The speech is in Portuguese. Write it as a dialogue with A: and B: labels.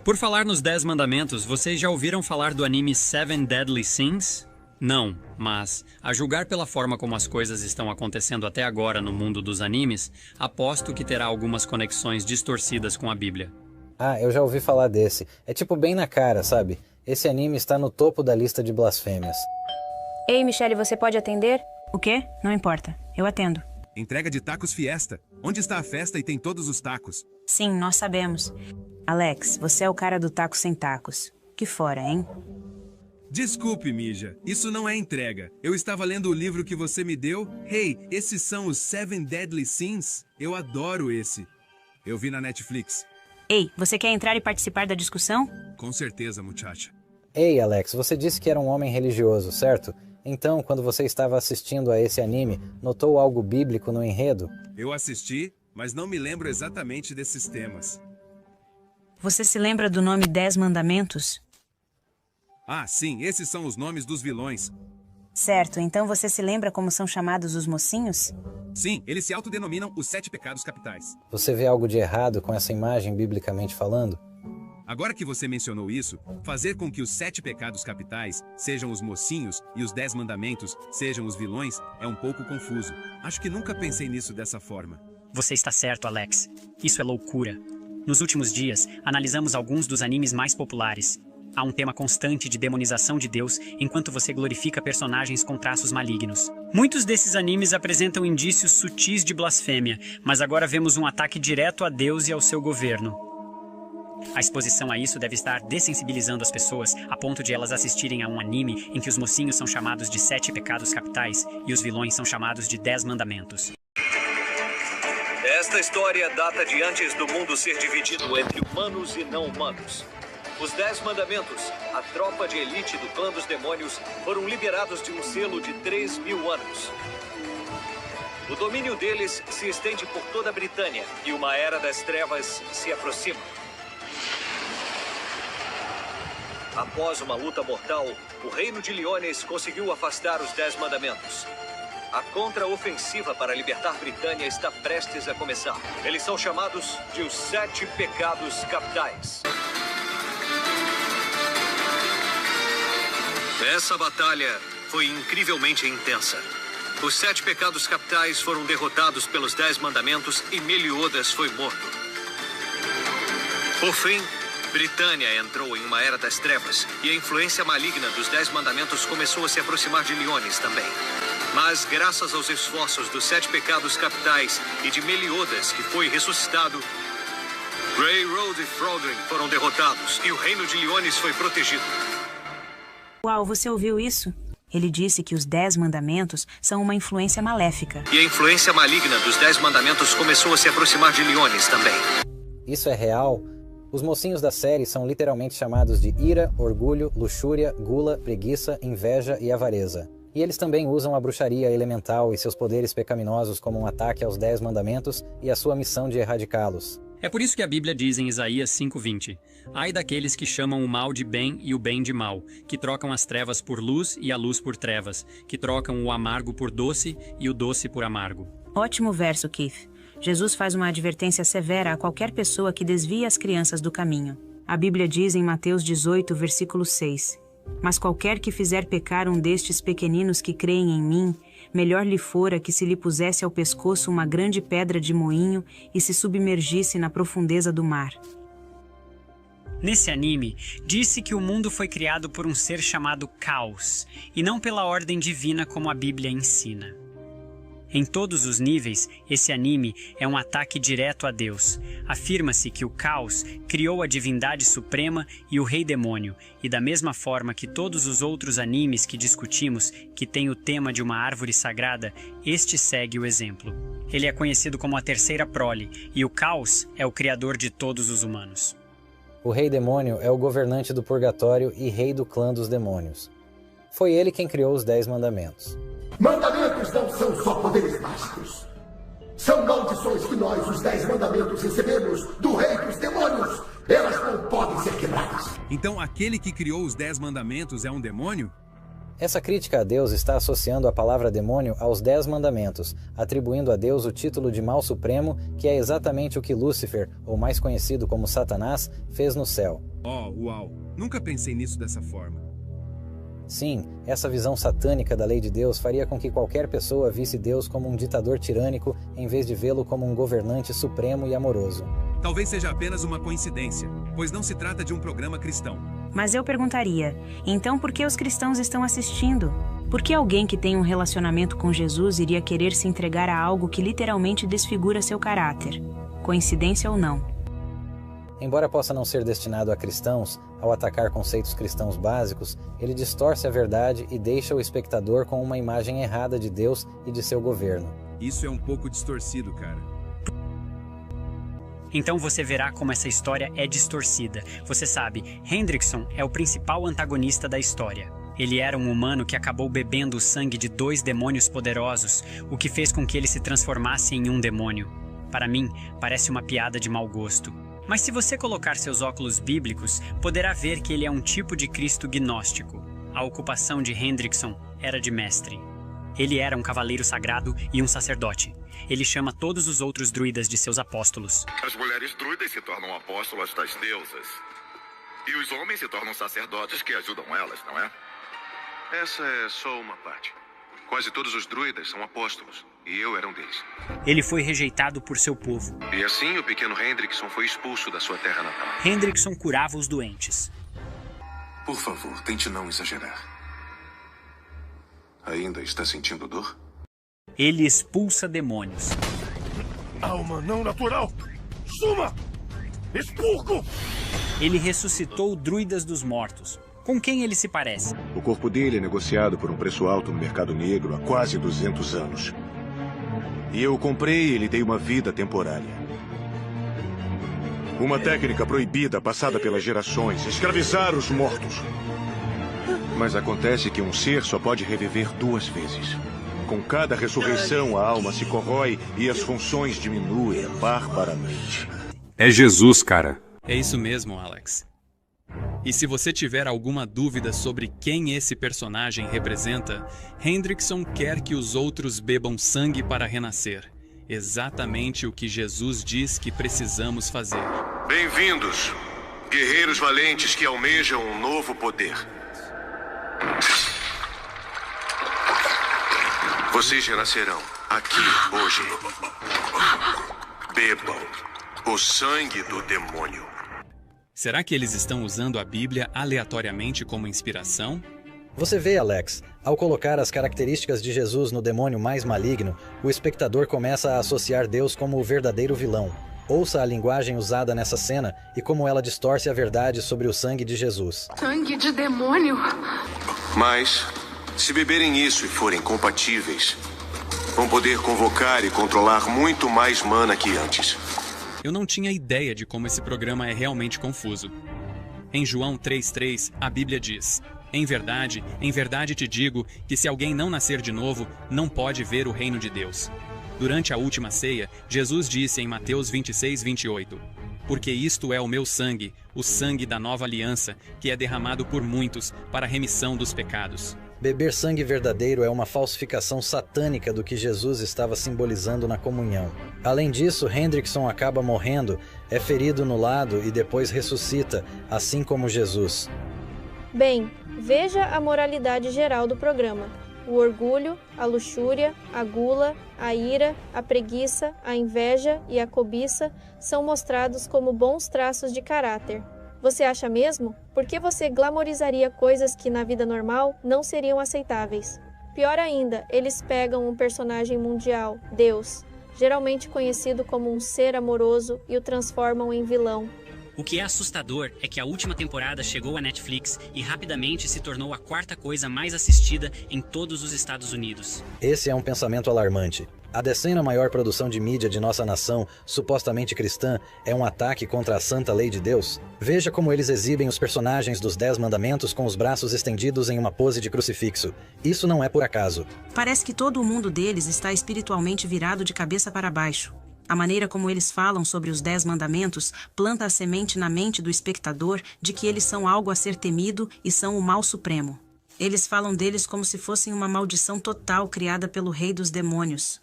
A: Por falar nos 10 mandamentos, vocês já ouviram falar do anime Seven Deadly Sins? Não, mas, a julgar pela forma como as coisas estão acontecendo até agora no mundo dos animes, aposto que terá algumas conexões distorcidas com a Bíblia.
B: Ah, eu já ouvi falar desse. É tipo bem na cara, sabe? Esse anime está no topo da lista de blasfêmias.
C: Ei, Michele, você pode atender? O quê? Não importa. Eu atendo.
D: Entrega de tacos Fiesta. Onde está a festa e tem todos os tacos?
C: Sim, nós sabemos. Alex, você é o cara do taco sem tacos. Que fora, hein?
D: Desculpe, Mija. Isso não é entrega. Eu estava lendo o livro que você me deu. Hey, esses são os Seven Deadly Sins? Eu adoro esse. Eu vi na Netflix.
C: Ei, você quer entrar e participar da discussão?
D: Com certeza, muchacha.
B: Ei, Alex, você disse que era um homem religioso, certo? Então, quando você estava assistindo a esse anime, notou algo bíblico no enredo?
D: Eu assisti, mas não me lembro exatamente desses temas.
C: Você se lembra do nome 10 Mandamentos?
D: Ah, sim, esses são os nomes dos vilões.
C: Certo, então você se lembra como são chamados os mocinhos?
D: Sim, eles se autodenominam os 7 pecados capitais.
B: Você vê algo de errado com essa imagem biblicamente falando?
D: Agora que você mencionou isso, fazer com que os 7 pecados capitais sejam os mocinhos e os 10 mandamentos sejam os vilões é um pouco confuso. Acho que nunca pensei nisso dessa forma.
A: Você está certo, Alex. Isso é loucura. Nos últimos dias, analisamos alguns dos animes mais populares. Há um tema constante de demonização de Deus enquanto você glorifica personagens com traços malignos. Muitos desses animes apresentam indícios sutis de blasfêmia, mas agora vemos um ataque direto a Deus e ao seu governo. A exposição a isso deve estar dessensibilizando as pessoas a ponto de elas assistirem a um anime em que os mocinhos são chamados de 7 pecados capitais e os vilões são chamados de 10 mandamentos.
E: Esta história data de antes do mundo ser dividido entre humanos e não humanos. Os 10 mandamentos, a tropa de elite do clã dos demônios, foram liberados de um selo de 3.000 anos. O domínio deles se estende por toda a Britânia e uma era das trevas se aproxima. Após uma luta mortal, o reino de Lyones conseguiu afastar os 10 mandamentos. A contra-ofensiva para libertar Britânia está prestes a começar. Eles são chamados de os 7 pecados capitais. Essa batalha foi incrivelmente intensa. Os 7 pecados capitais foram derrotados pelos 10 mandamentos e Meliodas foi morto. Por fim, Britânia entrou em uma era das trevas e a influência maligna dos 10 mandamentos começou a se aproximar de Lyones também. Mas graças aos esforços dos 7 pecados capitais e de Meliodas, que foi ressuscitado, Grey Road e Frodring foram derrotados e o reino de Lyones foi protegido.
C: Uau, você ouviu isso? Ele disse que os 10 mandamentos são uma influência maléfica.
E: E a influência maligna dos 10 mandamentos começou a se aproximar de Lyones também.
B: Isso é real? Os mocinhos da série são literalmente chamados de ira, orgulho, luxúria, gula, preguiça, inveja e avareza. E eles também usam a bruxaria elemental e seus poderes pecaminosos como um ataque aos 10 mandamentos e a sua missão de erradicá-los.
A: É por isso que a Bíblia diz em Isaías 5:20: Ai daqueles que chamam o mal de bem e o bem de mal, que trocam as trevas por luz e a luz por trevas, que trocam o amargo por doce e o doce por amargo.
C: Ótimo verso, Keith. Jesus faz uma advertência severa a qualquer pessoa que desvia as crianças do caminho. A Bíblia diz em Mateus 18, versículo 6: Mas qualquer que fizer pecar um destes pequeninos que creem em mim, melhor lhe fora que se lhe pusesse ao pescoço uma grande pedra de moinho e se submergisse na profundeza do mar.
A: Nesse anime, disse que o mundo foi criado por um ser chamado Caos, e não pela ordem divina como a Bíblia ensina. Em todos os níveis, esse anime é um ataque direto a Deus. Afirma-se que o Caos criou a divindade suprema e o rei demônio, e da mesma forma que todos os outros animes que discutimos, que têm o tema de uma árvore sagrada, este segue o exemplo. Ele é conhecido como a terceira prole, e o Caos é o criador de todos os humanos.
B: O rei demônio é o governante do purgatório e rei do clã dos demônios. Foi ele quem criou os 10 mandamentos.
F: Mandamentos não são só poderes mágicos. São maldições que nós, os 10 mandamentos, recebemos do rei dos demônios. Elas não podem ser quebradas.
D: Então aquele que criou os 10 mandamentos é um demônio?
B: Essa crítica a Deus está associando a palavra demônio aos 10 mandamentos, atribuindo a Deus o título de mal supremo, que é exatamente o que Lúcifer, ou mais conhecido como Satanás, fez no céu.
D: Oh, uau! Nunca pensei nisso dessa forma.
B: Sim, essa visão satânica da lei de Deus faria com que qualquer pessoa visse Deus como um ditador tirânico, em vez de vê-lo como um governante supremo e amoroso.
D: Talvez seja apenas uma coincidência, pois não se trata de um programa cristão.
C: Mas eu perguntaria, então por que os cristãos estão assistindo? Por que alguém que tem um relacionamento com Jesus iria querer se entregar a algo que literalmente desfigura seu caráter? Coincidência ou não?
B: Embora possa não ser destinado a cristãos, ao atacar conceitos cristãos básicos, ele distorce a verdade e deixa o espectador com uma imagem errada de Deus e de seu governo.
D: Isso é um pouco distorcido, cara.
A: Então você verá como essa história é distorcida. Você sabe, Hendrickson é o principal antagonista da história. Ele era um humano que acabou bebendo o sangue de 2 demônios poderosos, o que fez com que ele se transformasse em um demônio. Para mim, parece uma piada de mau gosto. Mas se você colocar seus óculos bíblicos, poderá ver que ele é um tipo de Cristo gnóstico. A ocupação de Hendrickson era de mestre. Ele era um cavaleiro sagrado e um sacerdote. Ele chama todos os outros druidas de seus apóstolos.
G: As mulheres druidas se tornam apóstolas das deusas. E os homens se tornam sacerdotes que ajudam elas, não é?
H: Essa é só uma parte. Quase todos os druidas são apóstolos, e eu era um deles.
A: Ele foi rejeitado por seu povo.
H: E assim o pequeno Hendrickson foi expulso da sua terra natal.
A: Hendrickson curava os doentes.
H: Por favor, tente não exagerar. Ainda está sentindo dor?
A: Ele expulsa demônios.
F: Alma não natural! Suma! Expurgo!
A: Ele ressuscitou druidas dos mortos. Com quem ele se parece?
I: O corpo dele é negociado por um preço alto no mercado negro há quase 200 anos. E eu o comprei e lhe dei uma vida temporária. Uma técnica proibida passada pelas gerações, escravizar os mortos. Mas acontece que um ser só pode reviver 2 vezes. Com cada ressurreição, a alma se corrói e as funções diminuem barbaramente.
J: É Jesus, cara.
K: É isso mesmo, Alex. E se você tiver alguma dúvida sobre quem esse personagem representa, Hendrickson quer que os outros bebam sangue para renascer. Exatamente o que Jesus diz que precisamos fazer.
H: Bem-vindos, guerreiros valentes que almejam um novo poder. Vocês renascerão aqui hoje. Bebam o sangue do demônio.
K: Será que eles estão usando a Bíblia aleatoriamente como inspiração?
B: Você vê, Alex, ao colocar as características de Jesus no demônio mais maligno, o espectador começa a associar Deus como o verdadeiro vilão. Ouça a linguagem usada nessa cena e como ela distorce a verdade sobre o sangue de Jesus.
L: Sangue de demônio?
H: Mas, se beberem isso e forem compatíveis, vão poder convocar e controlar muito mais mana que antes.
K: Eu não tinha ideia de como esse programa é realmente confuso. Em João 3,3, a Bíblia diz: em verdade te digo que se alguém não nascer de novo, não pode ver o reino de Deus. Durante a última ceia, Jesus disse em Mateus 26:28, porque isto é o meu sangue, o sangue da nova aliança, que é derramado por muitos para a remissão dos pecados.
B: Beber sangue verdadeiro é uma falsificação satânica do que Jesus estava simbolizando na comunhão. Além disso, Hendrickson acaba morrendo, é ferido no lado e depois ressuscita, assim como Jesus.
M: Bem, veja a moralidade geral do programa. O orgulho, a luxúria, a gula, a ira, a preguiça, a inveja e a cobiça são mostrados como bons traços de caráter. Você acha mesmo? Por que você glamorizaria coisas que na vida normal não seriam aceitáveis? Pior ainda, eles pegam um personagem mundial, Deus, geralmente conhecido como um ser amoroso, e o transformam em vilão.
A: O que é assustador é que a última temporada chegou à Netflix e rapidamente se tornou a 4ª coisa mais assistida em todos os Estados Unidos.
B: Esse é um pensamento alarmante. A 10ª maior produção de mídia de nossa nação, supostamente cristã, é um ataque contra a santa lei de Deus? Veja como eles exibem os personagens dos 10 mandamentos com os braços estendidos em uma pose de crucifixo. Isso não é por acaso.
C: Parece que todo o mundo deles está espiritualmente virado de cabeça para baixo. A maneira como eles falam sobre os 10 mandamentos planta a semente na mente do espectador de que eles são algo a ser temido e são o mal supremo. Eles falam deles como se fossem uma maldição total criada pelo rei dos demônios.